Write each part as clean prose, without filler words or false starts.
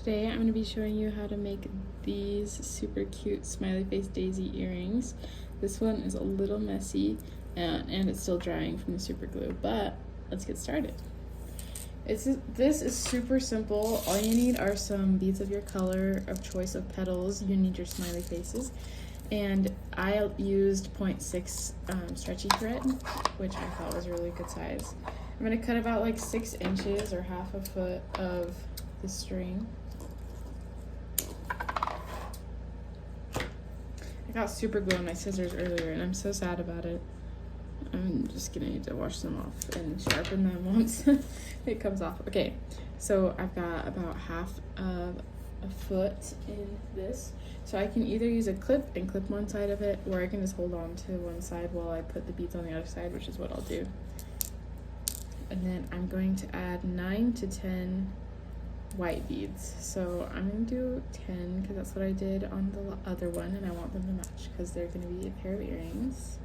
Today I'm going to be showing you how to make these super cute smiley face daisy earrings. This one is a little messy and it's still drying from the super glue, but let's get started. This is super simple. All you need are some beads of your color of choice of petals. You need your smiley faces. And I used 0.6 stretchy thread, which I thought was a really good size. I'm going to cut about like 6 inches or half a foot of the string. I got super glue on my scissors earlier and I'm so sad about it. I'm just gonna need to wash them off and sharpen them once it comes off. Okay, so I've got about half of a foot in this. So I can either use a clip and clip one side of it, or I can just hold on to one side while I put the beads on the other side, which is what I'll do. And then I'm going to add 9 to 10 white beads. So I'm gonna do 10 because that's what I did on the other one, and I want them to match because they're gonna be a pair of earrings.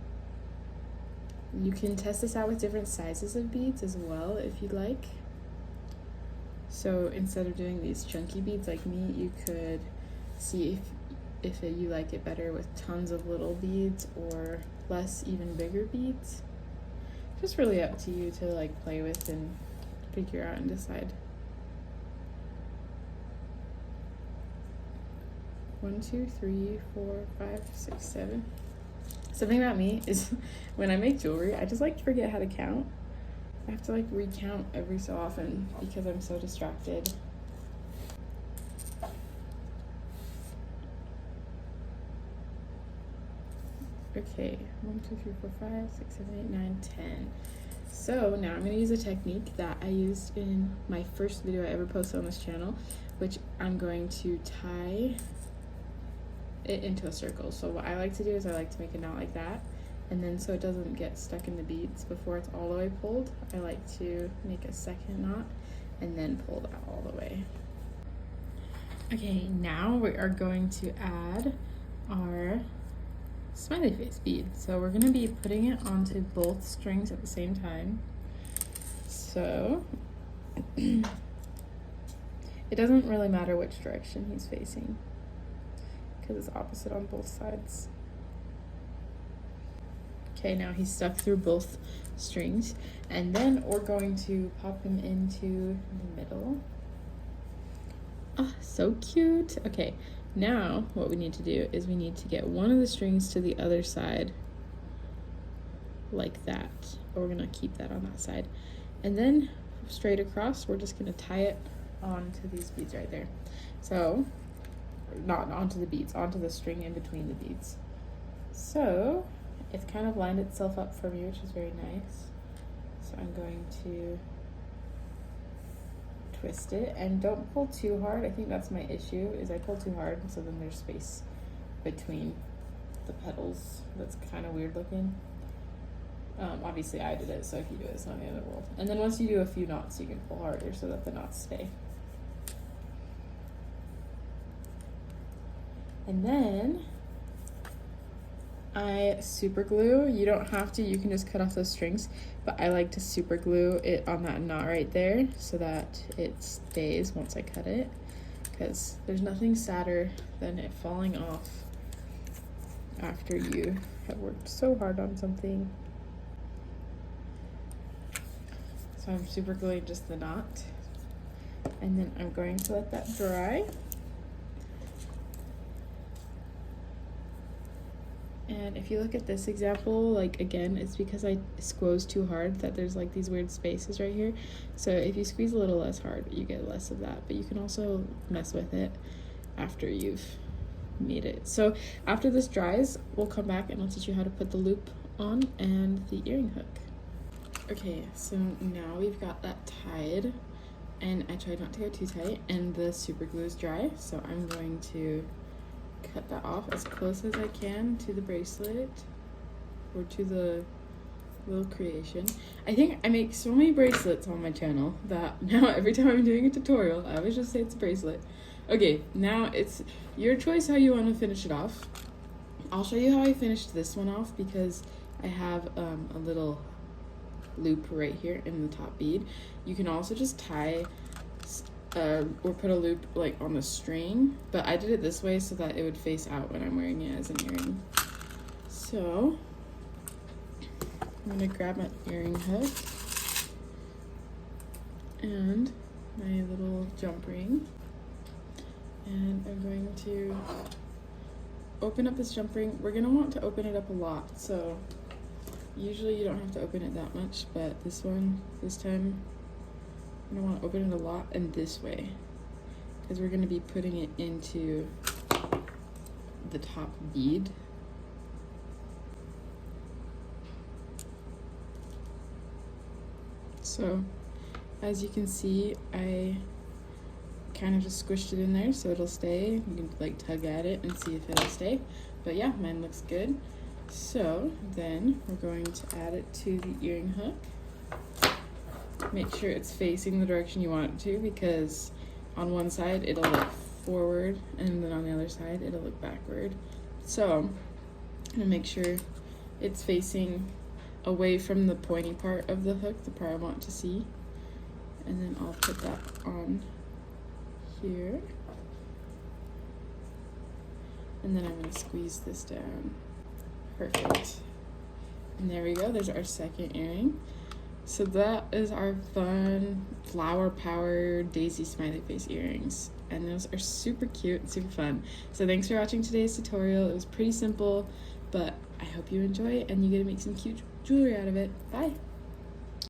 You can test this out with different sizes of beads as well if you'd like. So instead of doing these chunky beads like me, you could see if you like it better with tons of little beads or less, even bigger beads. Just really up to you to like play with and figure out and decide. 1, 2, 3, 4, 5, 6, 7. Something about me is when I make jewelry, I just like to forget how to count. I have to like recount every so often because I'm so distracted. Okay, 1, 2, 3, 4, 5, 6, 7, 8, 9, 10. So now I'm going to use a technique that I used in my first video I ever posted on this channel, which I'm going to tie it into a circle. So what I like to do is I like to make a knot like that, and then so it doesn't get stuck in the beads before it's all the way pulled, I like to make a second knot and then pull that all the way. Okay, now we are going to add our smiley face bead. So we're going to be putting it onto both strings at the same time. So it doesn't really matter which direction he's facing because it's opposite on both sides. Okay, now he's stuck through both strings, and then we're going to pop him into the middle. Ah, so cute. Okay, now what we need to do is we need to get one of the strings to the other side like that, but we're gonna keep that on that side, and then straight across we're just gonna tie it onto these beads right there. So not onto the beads, onto the string in between the beads. So it's kind of lined itself up for me, which is very nice. So I'm going to twist it, and don't pull too hard. I think that's my issue, is I pull too hard, so then there's space between the petals. That's kind of weird looking. Obviously I did it, so if you do it, it's not the end of the world. And then once you do a few knots, you can pull harder so that the knots stay. And then I super glue. You don't have to, you can just cut off those strings, but I like to super glue it on that knot right there so that it stays once I cut it, because there's nothing sadder than it falling off after you have worked so hard on something. So I'm super gluing just the knot, and then I'm going to let that dry. And if you look at this example, like again, it's because I squeezed too hard that there's like these weird spaces right here. So if you squeeze a little less hard, you get less of that, but you can also mess with it after you've made it. So after this dries, we'll come back and I'll teach you how to put the loop on and the earring hook. Okay, so now we've got that tied, and I tried not to go too tight, and the super glue is dry, so I'm going to cut that off as close as I can to the bracelet or to the little creation. I think I make so many bracelets on my channel that now every time I'm doing a tutorial, I always just say it's a bracelet. Okay, now it's your choice how you want to finish it off. I'll show you how I finished this one off because I have a little loop right here in the top bead. You can also just tie or put a loop like on the string, but I did it this way so that it would face out when I'm wearing it as an earring. So I'm gonna grab my earring hook and my little jump ring, and I'm going to open up this jump ring. We're gonna want to open it up a lot, so usually you don't have to open it that much, but this time I want to open it a lot, and this way, because we're going to be putting it into the top bead. So as you can see, I kind of just squished it in there so it'll stay. You can like tug at it and see if it'll stay, but yeah, mine looks good. So then we're going to add it to the earring hook. Make sure it's facing the direction you want it to, because on one side it'll look forward and then on the other side it'll look backward. So I'm gonna make sure it's facing away from the pointy part of the hook, the part I want to see, and then I'll put that on here, and then I'm gonna squeeze this down. Perfect. And there we go, there's our second earring. So that is our fun flower power daisy smiley face earrings, and those are super cute and super fun. So thanks for watching today's tutorial. It was pretty simple, but I hope you enjoy it and you get to make some cute jewelry out of it. Bye.